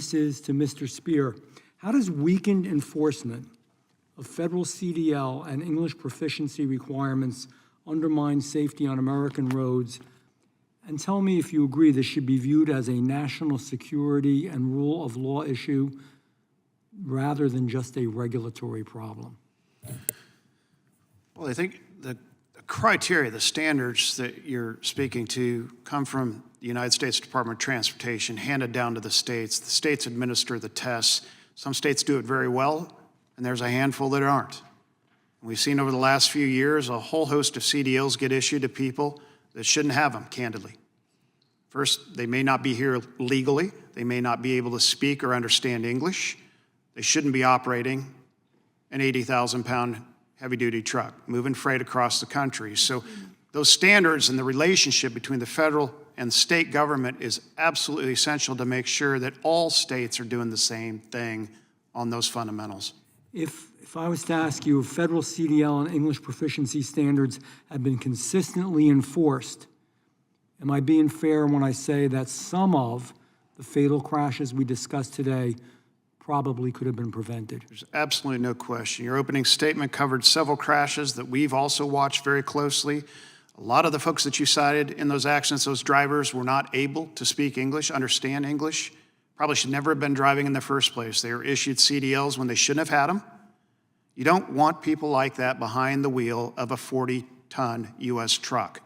this is to Mr. Spear. How does weakened enforcement of federal CDL and English proficiency requirements undermine safety on American roads? And tell me if you agree this should be viewed as a national security and rule of law issue rather than just a regulatory problem. Well, I think the criteria, the standards that you're speaking to come from the United States Department of Transportation, handed down to the states. The states administer the tests. Some states do it very well, and there's a handful that aren't. We've seen over the last few years a whole host of CDLs get issued to people that shouldn't have them, candidly. First, they may not be here legally. They may not be able to speak or understand English. They shouldn't be operating an 80,000-pound heavy-duty truck, moving freight across the country. So those standards and the relationship between the federal and state government is absolutely essential to make sure that all states are doing the same thing on those fundamentals. If I was to ask you if federal CDL and English proficiency standards have been consistently enforced, am I being fair when I say that some of the fatal crashes we discussed today probably could have been prevented? There's absolutely no question. Your opening statement covered several crashes that we've also watched very closely. A lot of the folks that you cited in those accidents, those drivers were not able to speak English, understand English, probably should never have been driving in the first place. They were issued CDLs when they shouldn't have had them. You don't want people like that behind the wheel of a 40-ton U.S. truck.